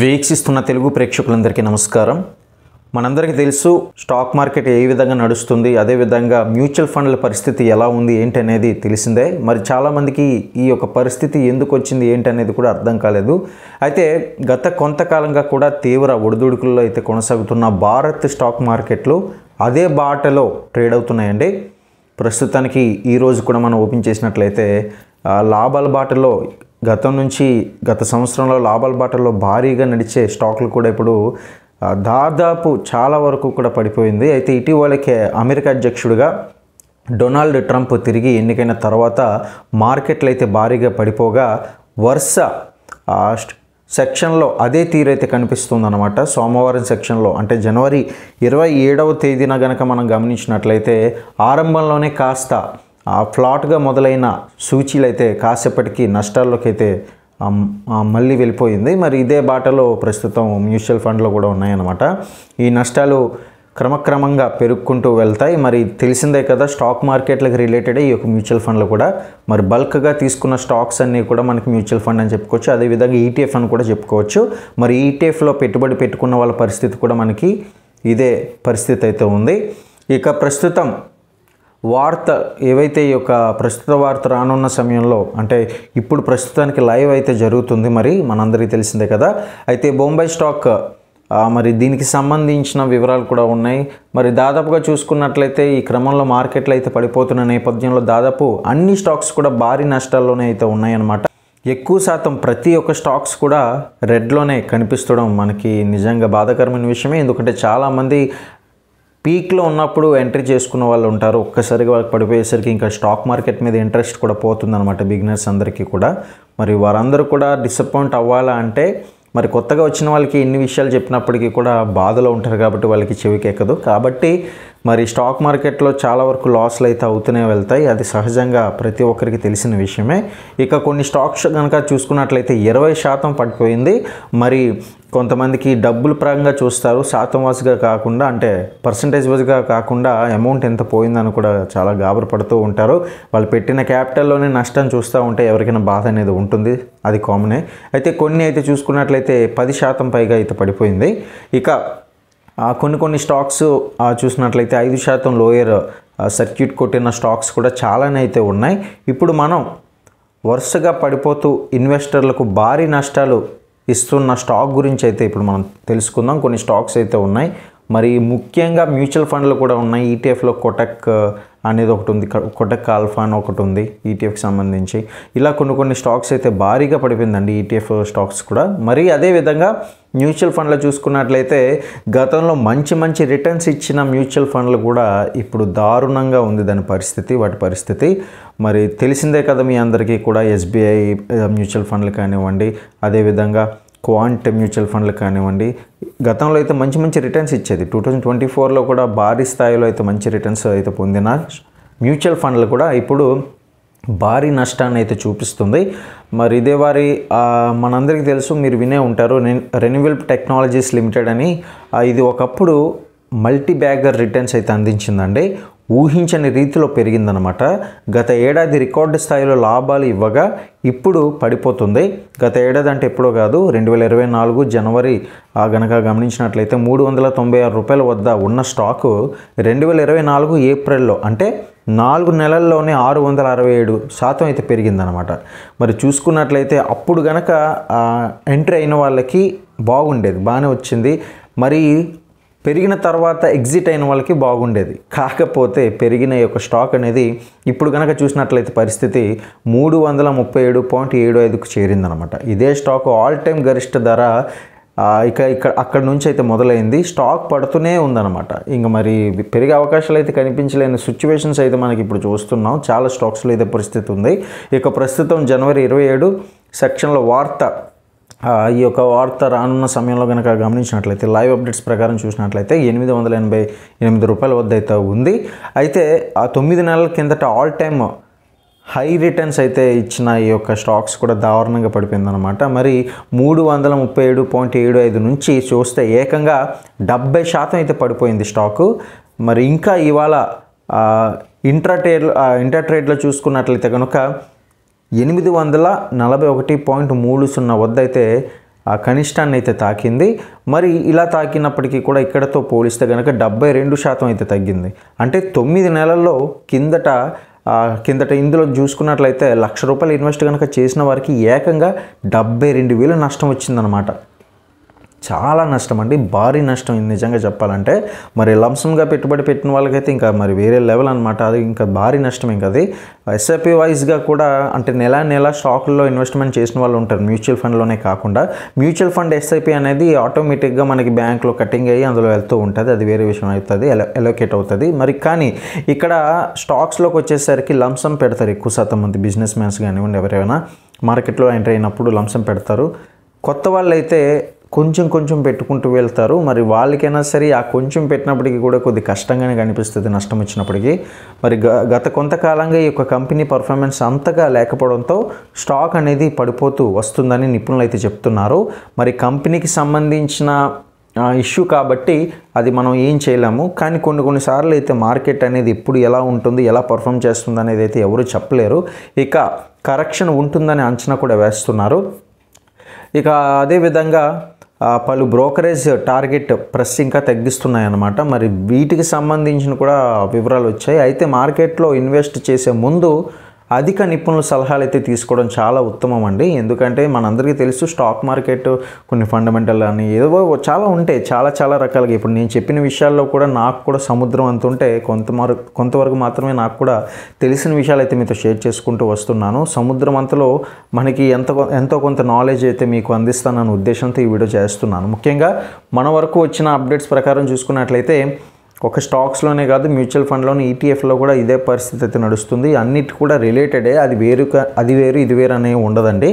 వీక్షిస్తున్న తెలుగు ప్రేక్షకులందరికీ నమస్కారం. మనందరికీ తెలుసు స్టాక్ మార్కెట్ ఏ విధంగా నడుస్తుంది, అదేవిధంగా మ్యూచువల్ ఫండ్ల పరిస్థితి ఎలా ఉంది ఏంటి అనేది తెలిసిందే. మరి చాలామందికి ఈ యొక్క పరిస్థితి ఎందుకు వచ్చింది ఏంటి అనేది కూడా అర్థం కాలేదు. అయితే గత కొంతకాలంగా కూడా తీవ్ర ఒడిదుడుకుల్లో అయితే కొనసాగుతున్న భారత్ స్టాక్ మార్కెట్లు అదే బాటలో ట్రేడ్ అవుతున్నాయండి. ప్రస్తుతానికి ఈరోజు కూడా మనం ఓపెన్ చేసినట్లయితే లాభాల బాటలో గత సంవత్సరంలో లాభాల బాటలో భారీగా నడిచే స్టాకులు కూడా ఇప్పుడు దాదాపు చాలా వరకు కూడా పడిపోయింది. అయితే ఇటీవలకే అమెరికా అధ్యక్షుడిగా డొనాల్డ్ ట్రంప్ తిరిగి ఎన్నికైన తర్వాత మార్కెట్లు అయితే భారీగా పడిపోగా వరుస సెక్షన్లో అదే తీరైతే కనిపిస్తుందన్నమాట. సోమవారం సెక్షన్లో అంటే జనవరి 27వ తేదీన కనుక మనం గమనించినట్లయితే ఆరంభంలోనే కాస్త ఫ్లాట్గా మొదలైన సూచీలు అయితే కాసేపటికి నష్టాల్లోకి అయితే మళ్ళీ వెళ్ళిపోయింది. మరి ఇదే బాటలో ప్రస్తుతం మ్యూచువల్ ఫండ్లో కూడా ఉన్నాయన్నమాట. ఈ నష్టాలు క్రమక్రమంగా పెరుగుకుంటూ వెళ్తాయి. మరి తెలిసిందే కదా, స్టాక్ మార్కెట్లకు రిలేటెడ్ ఈ యొక్క మ్యూచువల్ ఫండ్లు కూడా మరి బల్క్గా తీసుకున్న స్టాక్స్ అన్నీ కూడా మనకి మ్యూచువల్ ఫండ్ అని చెప్పుకోవచ్చు. అదేవిధంగా ఈటీఎఫ్ అని కూడా చెప్పుకోవచ్చు. మరి ఈటీఎఫ్లో పెట్టుబడి పెట్టుకున్న వాళ్ళ పరిస్థితి కూడా మనకి ఇదే పరిస్థితి అయితే ఉంది. ఇక ప్రస్తుతం వార్త ఏవైతే ఈ యొక్క ప్రస్తుత వార్త రానున్న సమయంలో అంటే ఇప్పుడు ప్రస్తుతానికి లైవ్ అయితే జరుగుతుంది. మరి మనందరికీ తెలిసిందే కదా. అయితే బొంబాయి స్టాక్ మరి దీనికి సంబంధించిన వివరాలు కూడా ఉన్నాయి. మరి దాదాపుగా చూసుకున్నట్లయితే ఈ క్రమంలో మార్కెట్లు అయితే పడిపోతున్న నేపథ్యంలో దాదాపు అన్ని స్టాక్స్ కూడా భారీ నష్టాల్లోనే అయితే ఉన్నాయన్నమాట. ఎక్కువ శాతం ప్రతి ఒక్క స్టాక్స్ కూడా రెడ్లోనే కనిపిస్తడం మనకి నిజంగా బాధాకరమైన విషయమే. ఎందుకంటే చాలామంది పీక్లో ఉన్నప్పుడు ఎంట్రీ చేసుకున్న వాళ్ళు ఉంటారు. ఒక్కసారిగా వాళ్ళకి పడిపోయేసరికి ఇంకా స్టాక్ మార్కెట్ మీద ఇంట్రెస్ట్ కూడా పోతుందన్నమాట బిగినర్స్ అందరికీ కూడా. మరి వారందరూ కూడా డిసప్పాయింట్ అవ్వాలా అంటే మరి కొత్తగా వచ్చిన వాళ్ళకి ఎన్ని విషయాలు చెప్పినప్పటికీ కూడా బాధలో ఉంటారు కాబట్టి వాళ్ళకి చెవికి ఎక్కదు. కాబట్టి మరి స్టాక్ మార్కెట్లో చాలా వరకు లాస్లు అయితే అవుతూనే వెళ్తాయి. అది సహజంగా ప్రతి ఒక్కరికి తెలిసిన విషయమే. ఇక కొన్ని స్టాక్స్ కనుక చూసుకున్నట్లయితే 20% పడిపోయింది. మరి కొంతమందికి డబ్బుల పరంగా చూస్తారు, శాతం వాసుగా కాకుండా అంటే పర్సంటేజ్ వైజ్గా కాకుండా అమౌంట్ ఎంత పోయిందని కూడా చాలా గాబరపడుతూ ఉంటారు. వాళ్ళు పెట్టిన క్యాపిటల్లోనే నష్టం చూస్తూ ఉంటే ఎవరికైనా బాధ అనేది ఉంటుంది, అది కామనే. అయితే కొన్ని అయితే చూసుకున్నట్లయితే 10% పైగా అయితే పడిపోయింది. ఇక కొన్ని స్టాక్స్ చూసినట్లయితే 5% లోయర్ సర్క్యూట్ కొట్టిన స్టాక్స్ కూడా చాలానే అయితే ఉన్నాయి. ఇప్పుడు మనం వరుసగా పడిపోతూ ఇన్వెస్టర్లకు భారీ నష్టాలు ఇస్తున్న స్టాక్ గురించి అయితే ఇప్పుడు మనం తెలుసుకుందాం. కొన్ని స్టాక్స్ అయితే ఉన్నాయి. మరి ముఖ్యంగా మ్యూచువల్ ఫండ్లు కూడా ఉన్నాయి. ఈటీఎఫ్లో కోటక్ అనేది ఒకటి ఉంది, కోటక్ ఆల్ఫా అని ఒకటి ఉంది ఈటీఎఫ్కి సంబంధించి. ఇలా కొన్ని స్టాక్స్ అయితే భారీగా పడిపోయిందండి ఈటీఎఫ్ స్టాక్స్ కూడా. మరి అదేవిధంగా మ్యూచువల్ ఫండ్లు చూసుకున్నట్లయితే గతంలో మంచి రిటర్న్స్ ఇచ్చిన మ్యూచువల్ ఫండ్లు కూడా ఇప్పుడు దారుణంగా ఉంది వాటి పరిస్థితి. మరి తెలిసిందే కదా మీ అందరికీ కూడా, ఎస్బీఐ మ్యూచువల్ ఫండ్లు కానివ్వండి, అదేవిధంగా క్వాంట్ మ్యూచువల్ ఫండ్లు కానివ్వండి, గతంలో అయితే మంచి రిటర్న్స్ ఇచ్చేది. 2024లో కూడా భారీ స్థాయిలో అయితే మంచి రిటర్న్స్ అయితే పొందిన మ్యూచువల్ ఫండ్లు కూడా ఇప్పుడు భారీ నష్టాన్ని అయితే చూపిస్తుంది. మరి ఇదే వారి మనందరికీ తెలుసు, మీరు వినే ఉంటారు, రెన్యూవల్ టెక్నాలజీస్ లిమిటెడ్ అని. ఇది ఒకప్పుడు మల్టీ బ్యాగర్ రిటర్న్స్ అయితే అందించిందండి. ఊహించని రీతిలో పెరిగిందనమాట. గత ఏడాది రికార్డు స్థాయిలో లాభాలు ఇవ్వగా ఇప్పుడు పడిపోతుంది. గత ఏడాది అంటే ఎప్పుడో కాదు, 2024 జనవరి గనక గమనించినట్లయితే 396 రూపాయల వద్ద ఉన్న స్టాకు 2024 ఏప్రిల్లో అంటే 4 నెలల్లోనే 667% అయితే పెరిగిందనమాట. మరి చూసుకున్నట్లయితే అప్పుడు గనక ఎంట్రీ అయిన వాళ్ళకి బాగానే వచ్చింది. మరి పెరిగిన తర్వాత ఎగ్జిట్ అయిన వాళ్ళకి బాగుండేది. కాకపోతే పెరిగిన యొక్క స్టాక్ అనేది ఇప్పుడు కనుక చూసినట్లయితే పరిస్థితి 337.75కు చేరిందనమాట. ఇదే స్టాక్ ఆల్ టైమ్ గరిష్ట ధర అక్కడ నుంచి అయితే మొదలైంది. స్టాక్ పడుతూనే ఉందన్నమాట. ఇంకా మరి పెరిగే అవకాశాలు అయితే కనిపించలేని సిచ్యువేషన్స్ అయితే మనకి ఇప్పుడు చూస్తున్నాం. చాలా స్టాక్స్లో ఇదే పరిస్థితి ఉంది. ఇక ప్రస్తుతం జనవరి 27 సెక్షన్లో ఈ యొక్క వార్త రానున్న సమయంలో కనుక గమనించినట్లయితే లైవ్ అప్డేట్స్ ప్రకారం చూసినట్లయితే 888 రూపాయల వద్ద అయితే ఉంది. అయితే 9 నెలల కిందట ఆల్ టైమ్ హై రిటర్న్స్ అయితే ఇచ్చిన ఈ యొక్క స్టాక్స్ కూడా దారుణంగా పడిపోయిందనమాట. మరి 337.75 నుంచి చూస్తే ఏకంగా 70% అయితే పడిపోయింది స్టాకు. మరి ఇంకా ఇవాళ ఇంటర్ ట్రేడ్లో చూసుకున్నట్లయితే కనుక 841.30 వద్ద అయితే ఆ కనిష్టాన్ని అయితే తాకింది. మరి ఇలా తాకినప్పటికీ కూడా ఇక్కడతో పోలిస్తే కనుక 72% అయితే తగ్గింది. అంటే 9 నెలల్లో కిందట ఇందులో చూసుకున్నట్లయితే ₹1,00,000 ఇన్వెస్ట్ కనుక చేసిన వారికి ఏకంగా 72,000 నష్టం వచ్చిందనమాట. చాలా నష్టం అండి, భారీ నష్టం నిజంగా చెప్పాలంటే. మరి లంసమ్గా పెట్టుబడి పెట్టిన వాళ్ళకైతే ఇంకా మరి వేరే లెవెల్ అనమాట. అది ఇంకా భారీ నష్టం. ఇంకా అది ఎస్ఐపి వైజ్గా కూడా అంటే నెల స్టాకుల్లో ఇన్వెస్ట్మెంట్ చేసిన వాళ్ళు ఉంటారు, మ్యూచువల్ ఫండ్లోనే కాకుండా. మ్యూచువల్ ఫండ్ ఎస్ఐపి అనేది ఆటోమేటిక్గా మనకి బ్యాంక్లో కటింగ్ అయ్యి అందులో వెళ్తూ ఉంటుంది, అది వేరే విషయం అవుతుంది, ఎలోకేట్ అవుతుంది. మరి కానీ ఇక్కడ స్టాక్స్లోకి వచ్చేసరికి లంసం పెడతారు ఎక్కువ శాతం మంది బిజినెస్ మ్యాన్స్ కానివ్వండి, ఎవరైనా మార్కెట్లో ఎంటర్ అయినప్పుడు లంసం పెడతారు. కొత్త వాళ్ళు అయితే కొంచెం పెట్టుకుంటూ వెళ్తారు. మరి వాళ్ళకైనా సరే ఆ కొంచెం పెట్టినప్పటికీ కూడా కొద్ది కష్టంగానే కనిపిస్తుంది నష్టం వచ్చినప్పటికీ. మరి గత కొంతకాలంగా ఈ యొక్క కంపెనీ పర్ఫార్మెన్స్ అంతగా లేకపోవడంతో స్టాక్ అనేది పడిపోతూ వస్తుందని నిపుణులు అయితే చెప్తున్నారు. మరి కంపెనీకి సంబంధించిన ఇష్యూ కాబట్టి అది మనం ఏం చేయలేము. కానీ కొన్నిసార్లు అయితే మార్కెట్ అనేది ఎప్పుడు ఎలా ఉంటుంది, ఎలా పర్ఫామ్ చేస్తుంది అనేది అయితే ఎవరు చెప్పలేరు. ఇక కరెక్షన్ ఉంటుందని అంచనా కూడా వేస్తున్నారు. ఇక అదేవిధంగా పలు బ్రోకరేజ్ టార్గెట్ ప్రైస్ ఇంకా తగ్గిస్తున్నాయన్నమాట. మరి వీటికి సంబంధించిన కూడా వివరాలు వచ్చాయి. అయితే మార్కెట్లో ఇన్వెస్ట్ చేసే ముందు అధిక నిపుణుల సలహాలు అయితే తీసుకోవడం చాలా ఉత్తమం అండి. ఎందుకంటే మనందరికీ తెలుసు స్టాక్ మార్కెట్ కొన్ని ఫండమెంటల్ అని ఏదో చాలా ఉంటాయి, చాలా రకాలుగా. ఇప్పుడు నేను చెప్పిన విషయాల్లో కూడా నాకు కూడా సముద్రం అంత ఉంటే కొంతవరకు మాత్రమే నాకు కూడా తెలిసిన విషయాలు అయితే మీతో షేర్ చేసుకుంటూ వస్తున్నాను. సముద్రం అంతలో మనకి ఎంతో కొంత నాలెడ్జ్ అయితే మీకు అందిస్తానన్న ఉద్దేశంతో ఈ వీడియో చేస్తున్నాను. ముఖ్యంగా మన వరకు వచ్చిన అప్డేట్స్ ప్రకారం చూసుకున్నట్లయితే ఒక స్టాక్స్లోనే కాదు, మ్యూచువల్ ఫండ్లోని ఈటీఎఫ్లో కూడా ఇదే పరిస్థితి అయితే నడుస్తుంది. అన్నిటి కూడా రిలేటెడే, అది వేరు ఇది వేరు అనేవి ఉండదండి.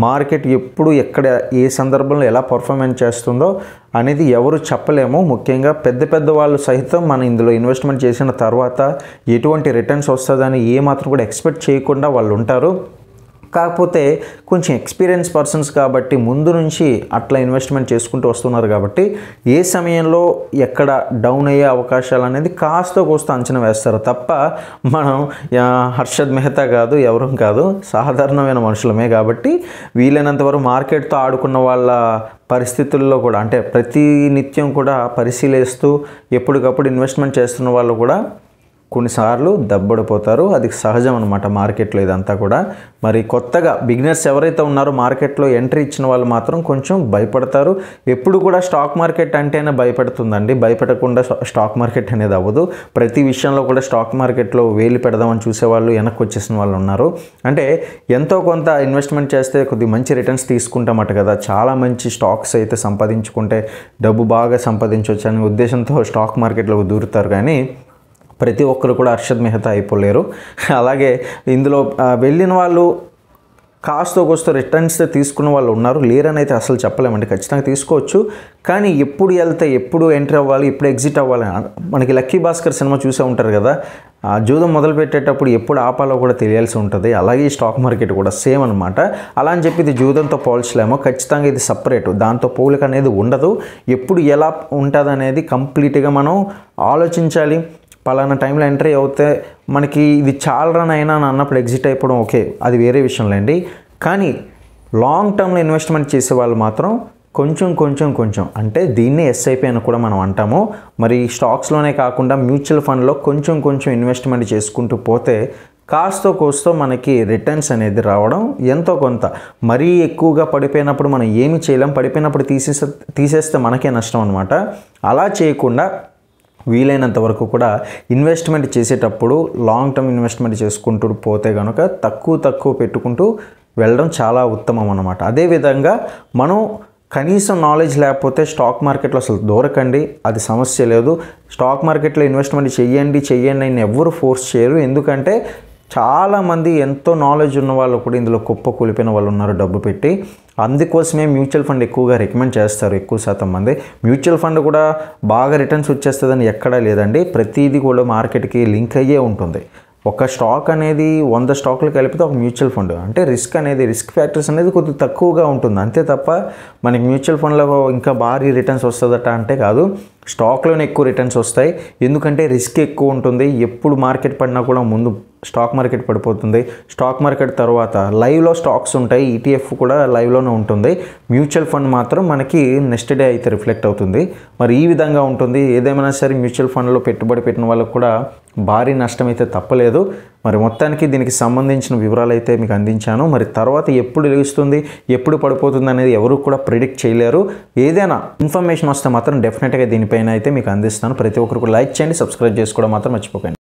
మార్కెట్ ఎప్పుడు ఎక్కడ ఏ సందర్భంలో ఎలా పర్ఫార్మెన్స్ చేస్తుందో అనేది ఎవరు చెప్పలేము. ముఖ్యంగా పెద్ద వాళ్ళు సహితం మన ఇందులో ఇన్వెస్ట్మెంట్ చేసిన తర్వాత ఎటువంటి రిటర్న్స్ వస్తుందని ఏమాత్రం కూడా ఎక్స్పెక్ట్ చేయకుండా వాళ్ళు ఉంటారు. కాకపోతే కొంచెం ఎక్స్పీరియన్స్ పర్సన్స్ కాబట్టి ముందు నుంచి అట్లా ఇన్వెస్ట్మెంట్ చేసుకుంటూ వస్తున్నారు కాబట్టి ఏ సమయంలో ఎక్కడ డౌన్ అయ్యే అవకాశాలు అనేది కాస్త అంచనా వేస్తారు తప్ప మనం హర్షద్ మెహతా కాదు, ఎవరూ కాదు, సాధారణమైన మనుషులమే. కాబట్టి వీలైనంత వరకు మార్కెట్తో ఆడుకున్న వాళ్ళ పరిస్థితుల్లో కూడా అంటే ప్రతి నిత్యం కూడా పరిశీలిస్తూ ఎప్పటికప్పుడు ఇన్వెస్ట్మెంట్ చేస్తున్న వాళ్ళు కూడా కొన్నిసార్లు దెబ్బడిపోతారు. అది సహజం అనమాట మార్కెట్లో ఇదంతా కూడా. మరి కొత్తగా బిగినర్స్ ఎవరైతే ఉన్నారో మార్కెట్లో ఎంట్రీ ఇచ్చిన వాళ్ళు మాత్రం కొంచెం భయపడతారు. ఎప్పుడు కూడా స్టాక్ మార్కెట్ అంటేనే భయపడుతుందండి, భయపడకుండా స్టాక్ మార్కెట్ అనేది అవ్వదు. ప్రతి విషయంలో కూడా స్టాక్ మార్కెట్లో వేలు పెడదామని చూసేవాళ్ళు వెనక్కి వచ్చేసిన వాళ్ళు ఉన్నారు. అంటే ఎంతో కొంత ఇన్వెస్ట్మెంట్ చేస్తే కొద్దిగా మంచి రిటర్న్స్ తీసుకుంటామట కదా, చాలా మంచి స్టాక్స్ అయితే సంపాదించుకుంటే డబ్బు బాగా సంపాదించవచ్చు అనే ఉద్దేశంతో స్టాక్ మార్కెట్లోకి దూరుతారు. కానీ ప్రతి ఒక్కరు కూడా హర్షద్ మెహతా అయిపోలేరు. అలాగే ఇందులో వెళ్ళిన వాళ్ళు కాస్త రిటర్న్స్ తీసుకున్న వాళ్ళు ఉన్నారు, లేరని అయితే అసలు చెప్పలేమండి. ఖచ్చితంగా తీసుకోవచ్చు, కానీ ఎప్పుడు వెళ్తే ఎప్పుడు ఎంట్రీ అవ్వాలి, ఎప్పుడు ఎగ్జిట్ అవ్వాలి. మనకి లక్కీ భాస్కర్ సినిమా చూసే ఉంటారు కదా, జూదం మొదలు పెట్టేటప్పుడు ఎప్పుడు ఆపాలో కూడా తెలియాల్సి ఉంటుంది. అలాగే ఈ స్టాక్ మార్కెట్ కూడా సేమ్ అనమాట. అలా అని చెప్పి ఇది జూదంతో పోల్చలేమో, ఖచ్చితంగా ఇది సపరేటు, దాంతో పోలిక అనేది ఉండదు. ఎప్పుడు ఎలా ఉంటుంది అనేది కంప్లీట్గా మనం ఆలోచించాలి. పలానా టైంలో ఎంట్రీ అవుతే మనకి ఇది చాలా రన్ అయినా అన్నప్పుడు ఎగ్జిట్ అయిపోవడం ఓకే, అది వేరే విషయంలేండి. కానీ లాంగ్ టర్మ్లో ఇన్వెస్ట్మెంట్ చేసే వాళ్ళు మాత్రం కొంచెం అంటే దీన్నే ఎస్ఐపి అని కూడా మనం అంటాము. మరి స్టాక్స్లోనే కాకుండా మ్యూచువల్ ఫండ్లో కొంచెం ఇన్వెస్ట్మెంట్ చేసుకుంటూ పోతే కాస్తో మనకి రిటర్న్స్ అనేది రావడం ఎంతో కొంత. మరీ ఎక్కువగా పడిపోయినప్పుడు మనం ఏమి చేయలేం, పడిపోయినప్పుడు తీసేస్తే మనకే నష్టం అనమాట. అలా చేయకుండా వీలైనంత వరకు కూడా ఇన్వెస్ట్మెంట్ చేసేటప్పుడు లాంగ్ టర్మ్ ఇన్వెస్ట్మెంట్ చేసుకుంటూ పోతే కనుక తక్కువ పెట్టుకుంటూ వెళ్ళడం చాలా ఉత్తమం అన్నమాట. అదేవిధంగా మనం కనీసం నాలెడ్జ్ లేకపోతే స్టాక్ మార్కెట్లో అసలు దూరకండి, అది సమస్య లేదు. స్టాక్ మార్కెట్లో ఇన్వెస్ట్మెంట్ చెయ్యండి అని ఎవరు ఫోర్స్ చేయరు. ఎందుకంటే చాలామంది ఎంతో నాలెడ్జ్ ఉన్న వాళ్ళు కూడా ఇందులో కూలిపోయిన వాళ్ళు ఉన్నారు డబ్బు పెట్టి. అందుకోసమే మ్యూచువల్ ఫండ్ ఎక్కువగా రికమెండ్ చేస్తారు ఎక్కువ శాతం మంది. మ్యూచువల్ ఫండ్ కూడా బాగా రిటర్న్స్ వచ్చేస్తుందని ఎక్కడా లేదండి, ప్రతిదీ కూడా మార్కెట్కి లింక్ అయ్యే ఉంటుంది. ఒక స్టాక్ అనేది 100 స్టాకులు కలిపితే ఒక మ్యూచువల్ ఫండ్ అంటే రిస్క్ ఫ్యాక్టర్స్ అనేది కొద్దిగా తక్కువగా ఉంటుంది అంతే తప్ప మనకి మ్యూచువల్ ఫండ్లో ఇంకా భారీ రిటర్న్స్ వస్తుందట అంటే కాదు. స్టాక్లోనే ఎక్కువ రిటర్న్స్ వస్తాయి, ఎందుకంటే రిస్క్ ఎక్కువ ఉంటుంది. ఎప్పుడు మార్కెట్ పడినా కూడా ముందు స్టాక్ మార్కెట్ పడిపోతుంది. స్టాక్ మార్కెట్ తర్వాత లైవ్లో స్టాక్స్ ఉంటాయి, ఈటీఎఫ్ కూడా లైవ్లోనే ఉంటుంది. మ్యూచువల్ ఫండ్ మాత్రం మనకి నెక్స్ట్ డే అయితే రిఫ్లెక్ట్ అవుతుంది. మరి ఈ విధంగా ఉంటుంది. ఏదేమైనా సరే మ్యూచువల్ ఫండ్లో పెట్టుబడి పెట్టిన వాళ్ళకు కూడా భారీ నష్టం అయితే తప్పలేదు. మరి మొత్తానికి దీనికి సంబంధించిన వివరాలు అయితే మీకు అందించాను. మరి తర్వాత ఎప్పుడు లెగుస్తుంది, ఎప్పుడు పడిపోతుంది అనేది ఎవరు కూడా ప్రిడిక్ట్ చేయలేరు. ఏదైనా ఇన్ఫర్మేషన్ వస్తే మాత్రం డెఫినెట్గా దీనిపైన అయితే మీకు అందిస్తాను. ప్రతి ఒక్కరికి లైక్ చేయండి, సబ్స్క్రైబ్ చేసుకోవడం మాత్రం మర్చిపోకండి.